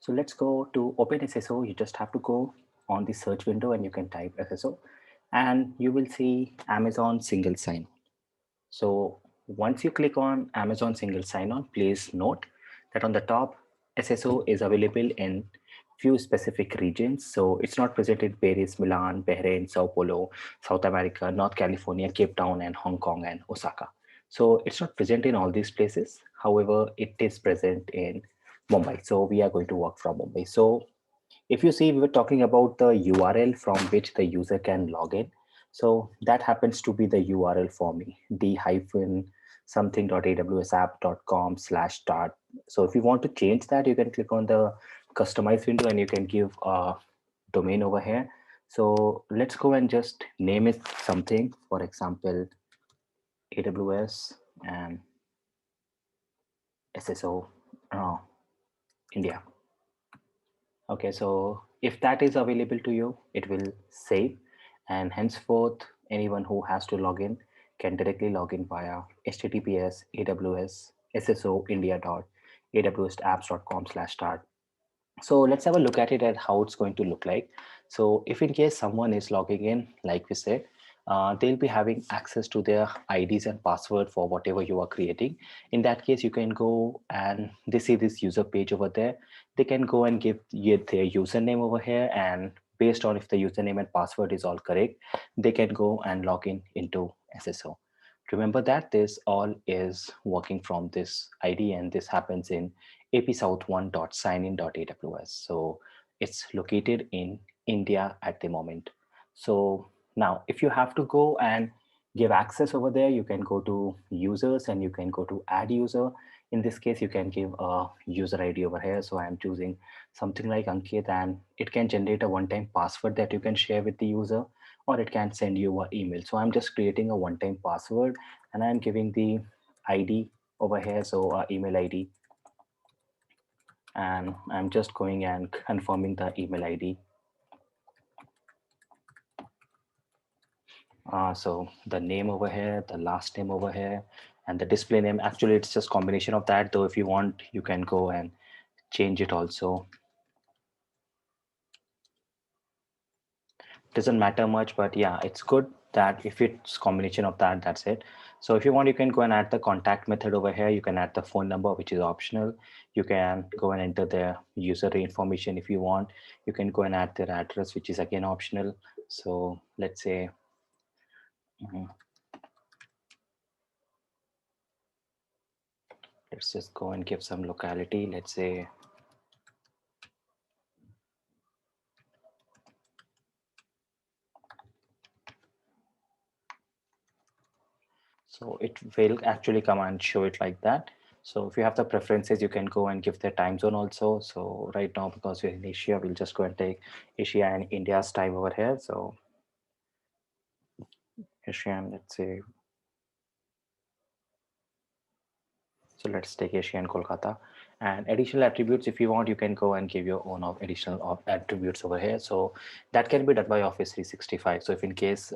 So let's go to open SSO. You just have to go on the search window and you can type SSO and you will see Amazon single sign. So once you click on Amazon single sign-on, please note that on the top, SSO is available in few specific regions. So it's not present in Paris, Milan, Bahrain, Sao Paulo, South America, North California, Cape Town, and Hong Kong and Osaka. So it's not present in all these places. However, it is present in Mumbai. So we are going to work from Mumbai. So if you see, we were talking about the URL from which the user can log in. So that happens to be the URL for me, d hyphen something.awsapp.com/start. So if you want to change that, you can click on the customize window and you can give a domain over here. So let's go and just name it something, for example, AWS and SSO India. Okay, so if that is available to you, it will save, and henceforth, anyone who has to log in can directly log in via https aws sso india.awsapps.com/start. So let's have a look at it at how it's going to look like. So if in case someone is logging in, like we said, they'll be having access to their IDs and password for whatever you are creating. In that case, you can go and they see this user page over there. They can go and give their username over here, and based on if the username and password is all correct, they can go and log in into SSO. Remember that this all is working from this ID, and this happens in apsouth1.signin.aws. So it's located in India at the moment. So now if you have to go and give access over there, you can go to users and you can go to add user. In this case, you can give a user ID over here. So I'm choosing something like Ankit, and it can generate a one-time password that you can share with the user, or it can send you an email. So I'm just creating a one-time password and I'm giving the ID over here. So email ID, and I'm just going and confirming the email ID. So the name over here, the last name over here, and the display name. Actually, it's just combination of that, though if you want, you can go and change it also. Doesn't matter much, but yeah, it's good that if it's combination of that, that's it. So if you want, you can go and add the contact method over here. You can add the phone number, which is optional. You can go and enter their user information if you want. You can go and add their address, which is again optional. So let's say, mhm, let's just go and give some locality. Let's say, so it will actually come and show it like that. So if you have the preferences, you can go and give the time zone also. So right now, because we're in Asia, we'll just go and take Asia and India's time over here. So Asian, let's say, so let's take Asia and Kolkata. And additional attributes, if you want, you can go and give your own of additional of attributes over here. So that can be done by Office 365. So if in case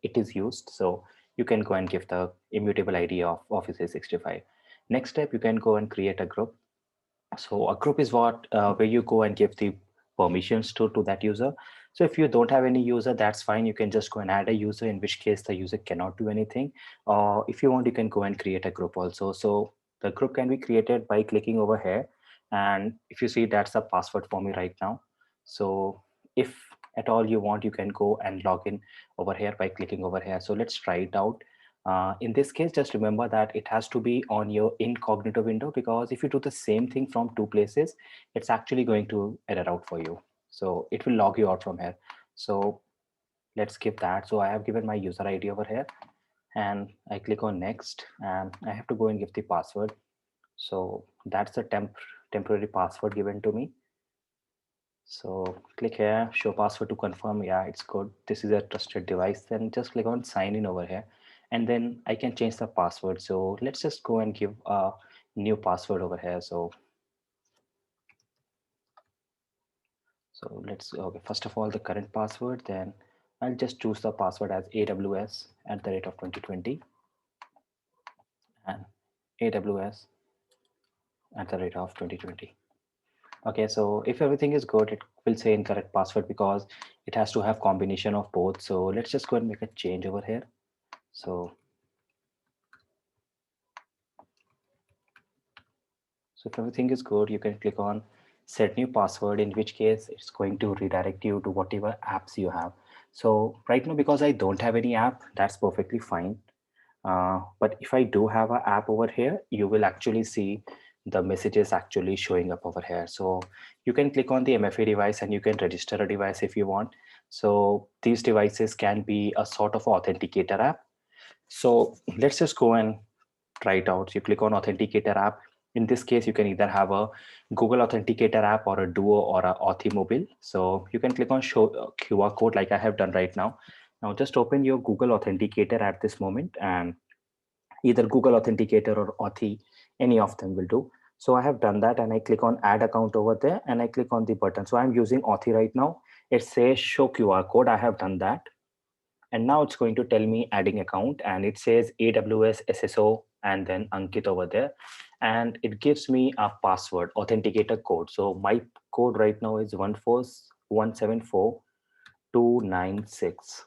it is used, so you can go and give the immutable ID of Office 365. Next step, you can go and create a group. So a group is what where you go and give the permissions to that user. So if you don't have any user, that's fine. You can just go and add a user, in which case the user cannot do anything. Or if you want, you can go and create a group also. So the group can be created by clicking over here. And if you see, that's the password for me right now. So if at all you want, you can go and log in over here by clicking over here. So let's try it out. In this case, just remember that it has to be on your incognito window, because if you do the same thing from two places, it's actually going to error out for you. So it will log you out from here. So let's skip that. So I have given my user ID over here and I click on next, and I have to go and give the password. So that's the temporary password given to me. So click here, show password to confirm. Yeah, it's good. This is a trusted device. Then just click on sign in over here, and then I can change the password. So let's just go and give a new password over here. So let's, okay, first of all, the current password, then I'll just choose the password as AWS at the rate of 2020 and AWS at the rate of 2020. Okay, so if everything is good, it will say incorrect password because it has to have combination of both. So let's just go and make a change over here. So if everything is good, you can click on set new password, in which case it's going to redirect you to whatever apps you have. So right now, because I don't have any app, that's perfectly fine. But if I do have an app over here, you will actually see the messages actually showing up over here. So you can click on the MFA device and you can register a device if you want. So these devices can be a sort of authenticator app. So let's just go and try it out. So you click on Authenticator app. In this case, you can either have a Google Authenticator app or a Duo or a Authimobile. So you can click on show QR code like I have done right now. Now just open your Google Authenticator at this moment, and either Google Authenticator or Auth, any of them will do. So I have done that, and I click on add account over there and I click on the button. So I'm using Auth right now. It says show QR code. I have done that. And now it's going to tell me adding account, and it says AWS SSO and then Ankit over there. And it gives me a password authenticator code. So my code right now is 1474296.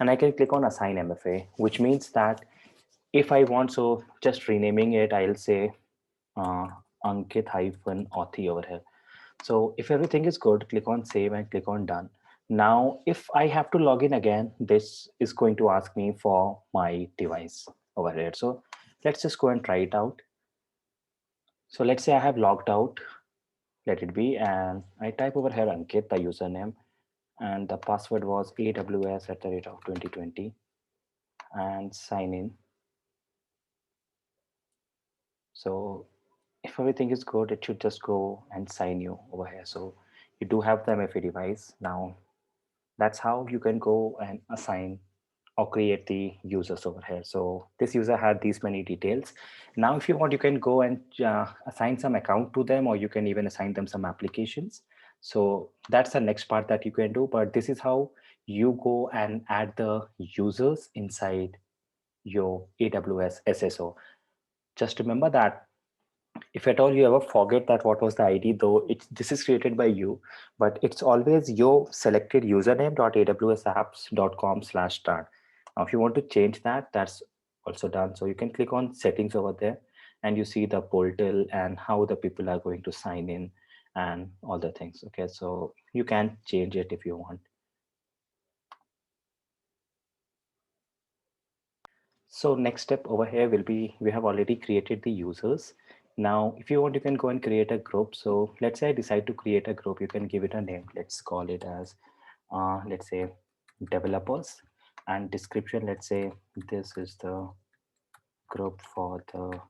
And I can click on assign MFA, which means that if I want, so just renaming it, I'll say uh, Ankit hyphen Authi over here. So if everything is good, click on save and click on done. Now, if I have to log in again, this is going to ask me for my device over here. So let's just go and try it out. So let's say I have logged out, let it be, and I type over here Ankit, the username, and the password was AWS at the rate of 2020 and sign in. So if everything is good, it should just go and sign you over here. So you do have the MFA device. Now that's how you can go and assign or create the users over here. So this user had these many details. Now, if you want, you can go and assign some account to them, or you can even assign them some applications. So that's the next part that you can do. But this is how you go and add the users inside your AWS SSO. Just remember that if at all you ever forget that what was the ID, though this is created by you, but it's always your selected username.awsapps.com/start. Now, if you want to change that, that's also done. So you can click on settings over there and you see the portal and how the people are going to sign in and all the things. Okay, so you can change it if you want. So next step over here will be, we have already created the users. Now, if you want, you can go and create a group. So let's say I decide to create a group, you can give it a name. Let's call it as, let's say developers, and description. Let's say this is the group for the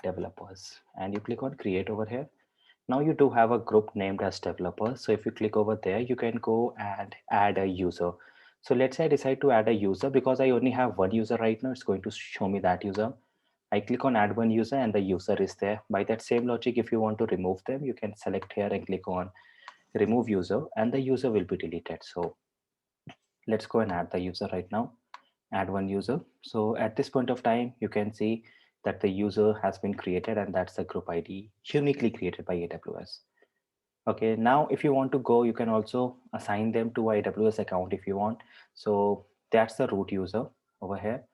developers, and you click on create over here. Now you do have a group named as developers. So if you click over there, you can go and add a user. So let's say I decide to add a user. Because I only have one user right now, it's going to show me that user. I click on add one user and the user is there. By that same logic, if you want to remove them, you can select here and click on remove user and the user will be deleted. So let's go and add the user right now. Add one user. So at this point of time, you can see that the user has been created, and that's the group ID uniquely created by AWS. Okay, now if you want to go, you can also assign them to a AWS account if you want. So that's the root user over here.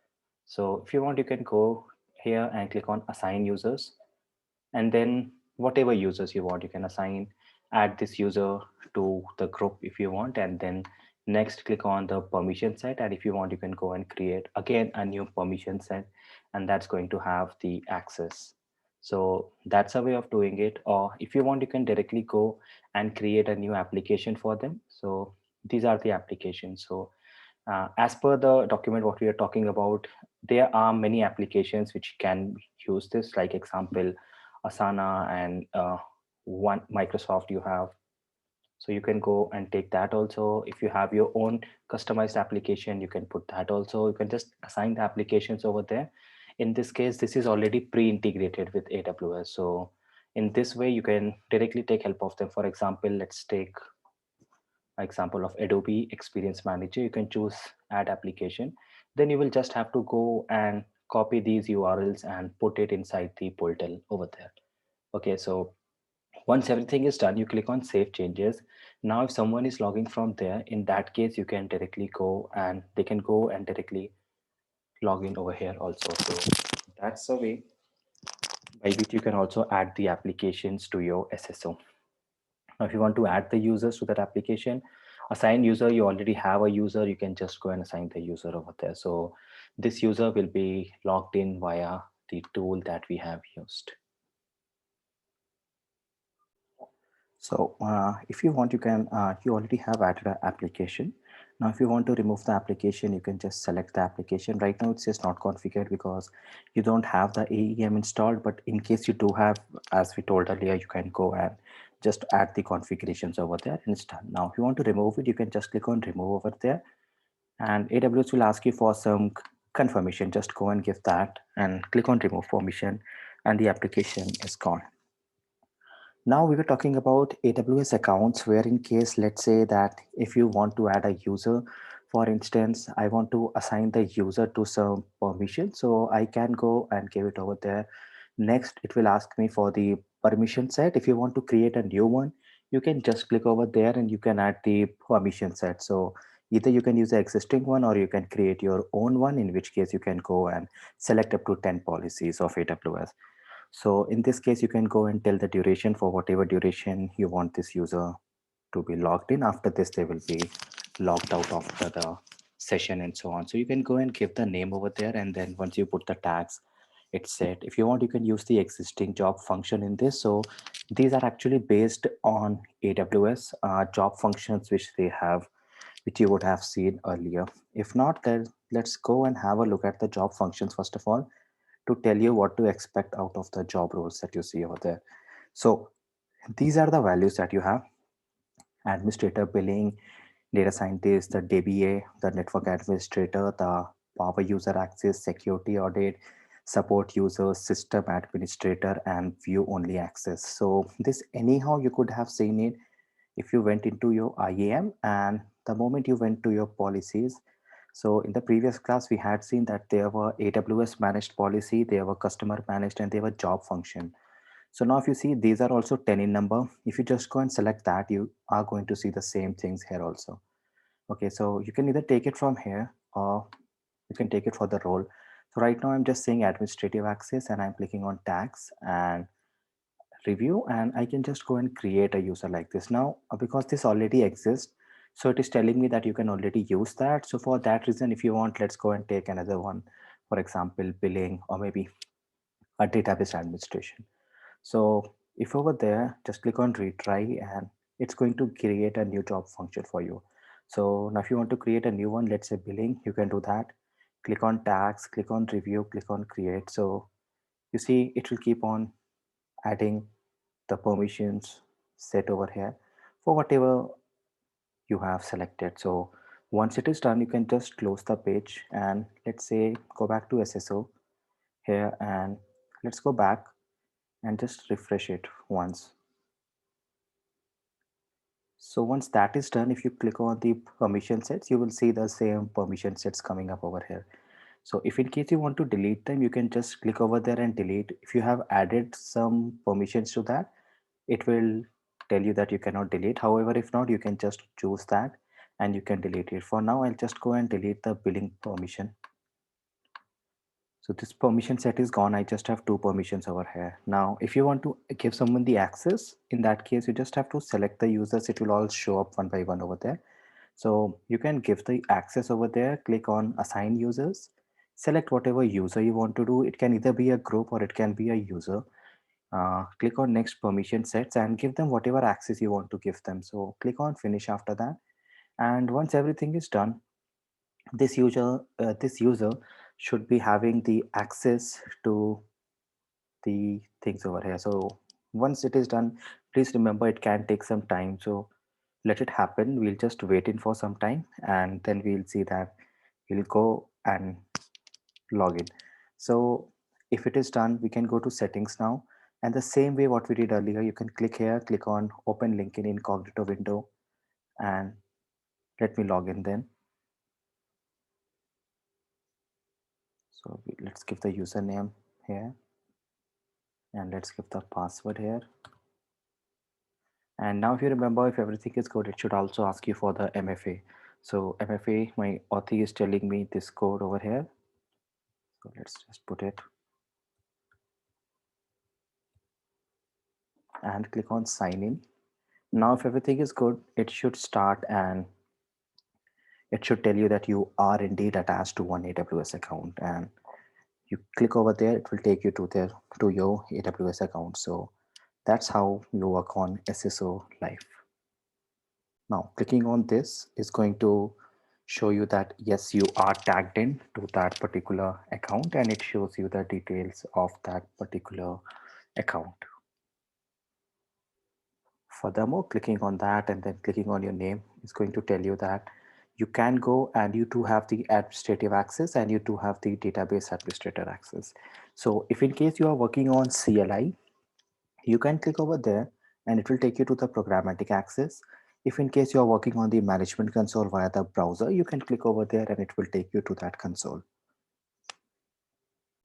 So if you want, you can go here and click on assign users, and then whatever users you want, you can assign, add this user to the group if you want, and then next click on the permission set. And if you want, you can go and create again a new permission set, and that's going to have the access. So that's a way of doing it. Or if you want, you can directly go and create a new application for them. So these are the applications. So as per the document what we are talking about, there are many applications which can use this, like example Asana and one Microsoft you have. So you can go and take that also. If you have your own customized application, you can put that also. You can just assign the applications over there. In this case, this is already pre-integrated with AWS. So in this way, you can directly take help of them. For example, let's take example of Adobe Experience Manager. You can choose add application. Then you will just have to go and copy these URLs and put it inside the portal over there. Okay, so Once everything is done, you click on save changes. Now if someone is logging from there, in that case you can directly go and they can go and directly log in over here also. So that's a way by which you can also add the applications to your SSO. Now if you want to add the users to that application, assign user, you already have a user, you can just go and assign the user over there. So this user will be logged in via the tool that we have used. So if you want, you can, you already have added an application. Now, if you want to remove the application, you can just select the application. Right now, it's just not configured because you don't have the AEM installed. But in case you do have, as we told earlier, you can go and just add the configurations over there and it's done. Now, if you want to remove it, you can just click on remove over there. And AWS will ask you for some confirmation. Just go and give that and click on remove permission and the application is gone. Now we were talking about AWS accounts where in case, let's say that if you want to add a user, for instance, I want to assign the user to some permission. So I can go and give it over there. Next, it will ask me for the permission set. If you want to create a new one, you can just click over there and you can add the permission set. So either you can use the existing one or you can create your own one, in which case you can go and select up to 10 policies of AWS. So in this case, you can go and tell the duration for whatever duration you want this user to be logged in. After this, they will be logged out after the session and so on. So you can go and give the name over there. And then once you put the tags, it's set. If you want, you can use the existing job function in this. So these are actually based on AWS job functions, which they have, which you would have seen earlier. If not, then let's go and have a look at the job functions first of all, to tell you what to expect out of the job roles that you see over there. So these are the values that you have: administrator, billing, data scientist, the DBA, the network administrator, the power user access, security audit, support users, system administrator, and view only access. So this anyhow you could have seen it if you went into your IAM and the moment you went to your policies. So in the previous class, we had seen that there were AWS managed policy, there were customer managed, and there were job function. So now if you see, these are also 10 in number. If you just go and select that, you are going to see the same things here also. Okay, so you can either take it from here or you can take it for the role. So right now I'm just saying administrative access and I'm clicking on tags and review, and I can just go and create a user like this. Now, because this already exists, so it is telling me that you can already use that. So for that reason, if you want, let's go and take another one, for example, billing or maybe a database administration. So if over there, just click on retry and it's going to create a new job function for you. So now if you want to create a new one, let's say billing, you can do that. Click on tags, click on review, click on create. So you see, it will keep on adding the permissions set over here for whatever you have selected. So once it is done, you can just close the page and let's say go back to SSO here and let's go back and just refresh it once. So once that is done, if you click on the permission sets, you will see the same permission sets coming up over here. So if in case you want to delete them, you can just click over there and delete. If you have added some permissions to that, it will tell you that you cannot delete. However, if not, you can just choose that and you can delete it. For now, I'll just go and delete the billing permission. So this permission set is gone. I just have two permissions over here. Now, if you want to give someone the access, in that case, you just have to select the users. It will all show up one by one over there. So you can give the access over there, click on assign users, select whatever user you want to do. It can either be a group or it can be a user. Click on next permission sets and give them whatever access you want to give them. So click on finish after that. And once everything is done, this user should be having the access to the things over here. So once it is done, please remember it can take some time. So let it happen. We'll just wait in for some time and then we'll see that we'll go and log in. So if it is done, we can go to settings now. And the same way what we did earlier, you can click here, click on open link in incognito window and let me log in then. So let's give the username here and let's give the password here. And now if you remember, if everything is good, it should also ask you for the MFA. So MFA, my author is telling me this code over here, so let's just put it and click on sign in. Now if everything is good, it should start and it should tell you that you are indeed attached to one AWS account, and you click over there, it will take you to your AWS account. So that's how you work on SSO Live. Now clicking on this is going to show you that yes, you are tagged in to that particular account, and it shows you the details of that particular account. Furthermore, clicking on that and then clicking on your name is going to tell you that you can go and you do have the administrative access and you do have the database administrator access. So if in case you are working on CLI, you can click over there and it will take you to the programmatic access. If in case you are working on the management console via the browser, you can click over there and it will take you to that console.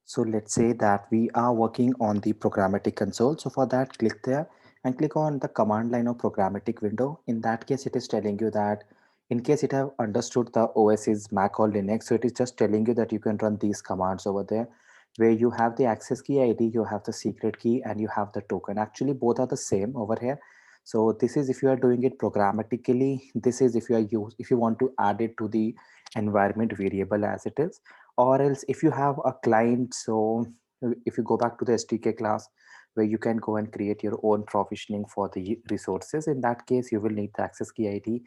So let's say that we are working on the programmatic console. So for that, click there and click on the command line of programmatic window. In that case, it is telling you that in case it have understood the OS is Mac or Linux, so it is just telling you that you can run these commands over there where you have the access key ID, you have the secret key, and you have the token. Actually, both are the same over here. So this is if you are doing it programmatically. This is if if you want to add it to the environment variable as it is, or else if you have a client. So if you go back to the SDK class where you can go and create your own provisioning for the resources, in that case you will need the access key ID,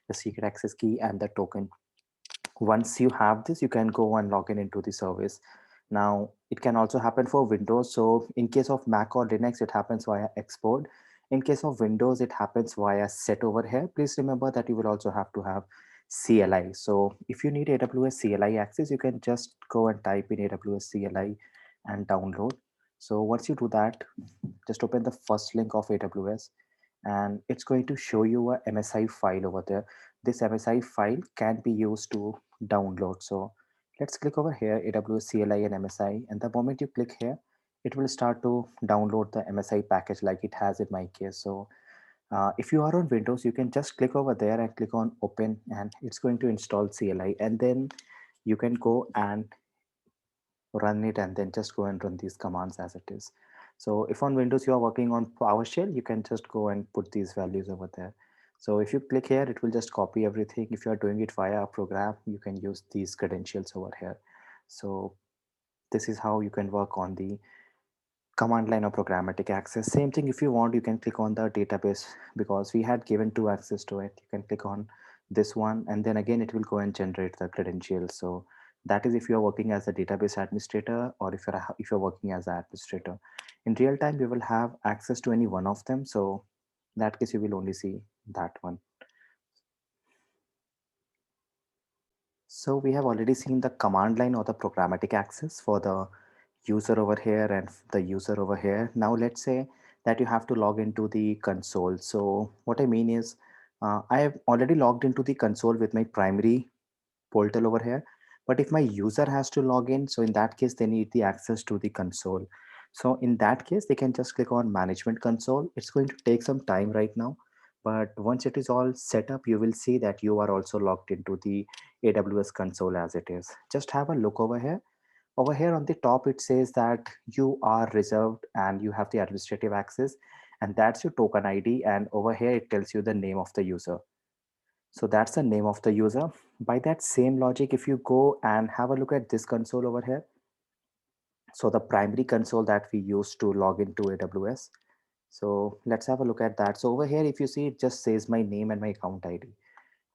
the secret access key, and the token. Once you have this, you can go and log in into the service. Now it can also happen for Windows. So in case of Mac or Linux, it happens via export. In case of Windows, it happens via set over here. Please remember that you will also have to have CLI. So if you need AWS CLI access, you can just go and type in AWS CLI and download. So once you do that, just open the first link of AWS and it's going to show you a MSI file over there. This MSI file can be used to download. So let's click over here, AWS CLI and MSI, and the moment you click here, it will start to download the MSI package like it has in my case. So if you are on Windows, you can just click over there and click on open, and it's going to install CLI, and then you can go and run it and then just go and run these commands as it is. So if on Windows you are working on PowerShell, you can just go and put these values over there. So if you click here, it will just copy everything. If you are doing it via a program, you can use these credentials over here. So this is how you can work on the command line or programmatic access. Same thing, if you want, you can click on the database because we had given two access to it. You can click on this one and then again it will go and generate the credentials. So that is if you're working as a database administrator or if you're working as an administrator. In real time, you will have access to any one of them. So in that case, you will only see that one. So we have already seen the command line or the programmatic access for the user over here and the user over here. Now let's say that you have to log into the console. So what I mean is I have already logged into the console with my primary portal over here. But if my user has to log in, so in that case, they need the access to the console. So in that case, they can just click on management console. It's going to take some time right now. But once it is all set up, you will see that you are also logged into the AWS console as it is. Just have a look over here. Over here on the top, it says that you are reserved and you have the administrative access, and that's your token ID. And over here, it tells you the name of the user. So that's the name of the user. By that same logic, if you go and have a look at this console over here, so the primary console that we use to log into AWS. So let's have a look at that. So over here, if you see, it just says my name and my account ID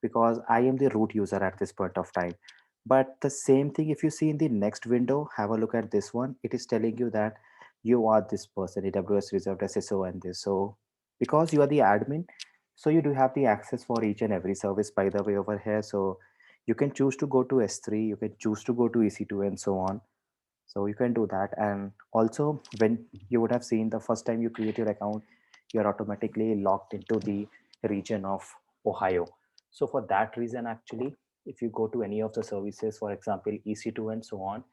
because I am the root user at this point of time. But the same thing, if you see in the next window, have a look at this one. It is telling you that you are this person, AWS reserved SSO and this. So because you are the admin, so you do have the access for each and every service, by the way, over here. So you can choose to go to S3, you can choose to go to EC2 and so on. So you can do that. And also when you would have seen the first time you create your account, you're automatically locked into the region of Ohio. So for that reason, actually, if you go to any of the services, for example, EC2 and so on,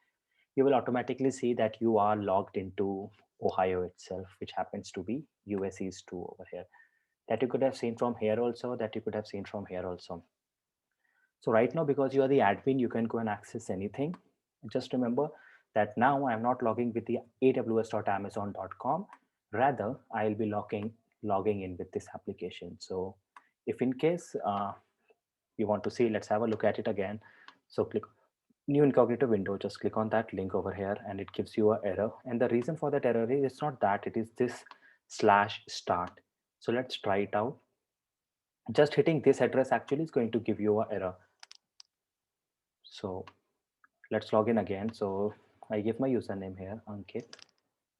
you will automatically see that you are logged into Ohio itself, which happens to be US East 2 over here. that you could have seen from here also, that you could have seen from here also. So right now, because you are the admin, you can go and access anything. Just remember that now I'm not logging with the aws.amazon.com. Rather, I'll be logging in with this application. So if in case you want to see, let's have a look at it again. So click new incognito window, just click on that link over here and it gives you an error. And the reason for that error is it's not that, it is this /start. So let's try it out. Just hitting this address actually is going to give you an error. So let's log in again. So I give my username here, Ankit,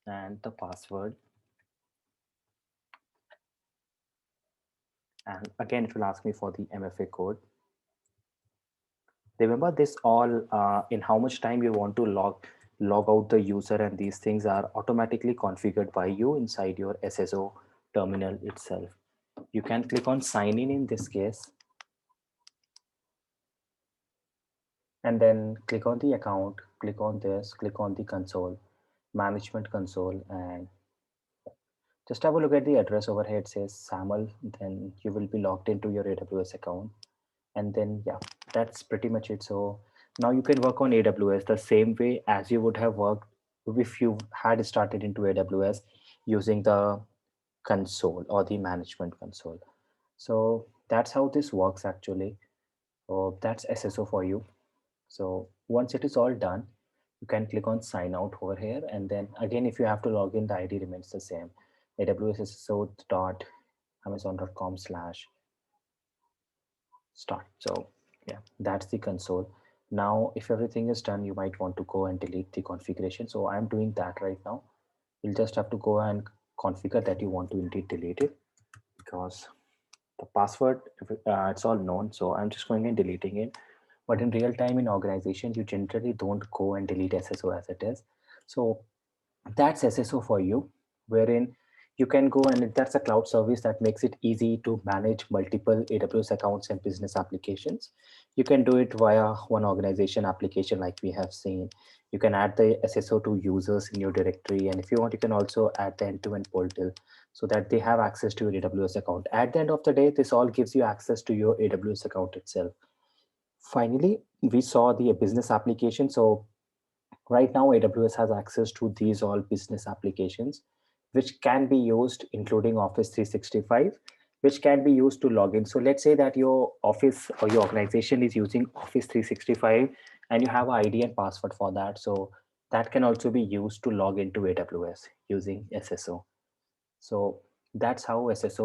and the password. And again, it will ask me for the MFA code. Remember this all in how much time you want to log out the user, and these things are automatically configured by you inside your SSO terminal itself. You can click on sign in this case, and then click on the account, click on this, click on the console, management console, and just have a look at the address over here. It says SAML, then you will be logged into your AWS account. And then, yeah, that's pretty much it. So now you can work on AWS the same way as you would have worked if you had started into AWS using the console or the management console. So that's how this works actually. So that's SSO for you. So once it is all done, you can click on sign out over here. And then again, if you have to log in, the ID remains the same. AWS SSO.amazon.com/start. So yeah, that's the console. Now, if everything is done, you might want to go and delete the configuration. So I'm doing that right now. You'll just have to go and configure that you want to indeed delete it, because the password, it's all known. So I'm just going and deleting it. But in real time in organization, you generally don't go and delete SSO as it is. So that's SSO for you, wherein you can go, and that's a cloud service that makes it easy to manage multiple AWS accounts and business applications. You can do it via one organization application like we have seen. You can add the SSO to users in your directory, and if you want, you can also add the end-to-end portal so that they have access to your AWS account. At the end of the day, this all gives you access to your AWS account itself. Finally, we saw the business application. So right now, AWS has access to these all business applications, which can be used, including Office 365, which can be used to log in. So let's say that your office or your organization is using Office 365 and you have an ID and password for that. So that can also be used to log into AWS using SSO. So that's how SSO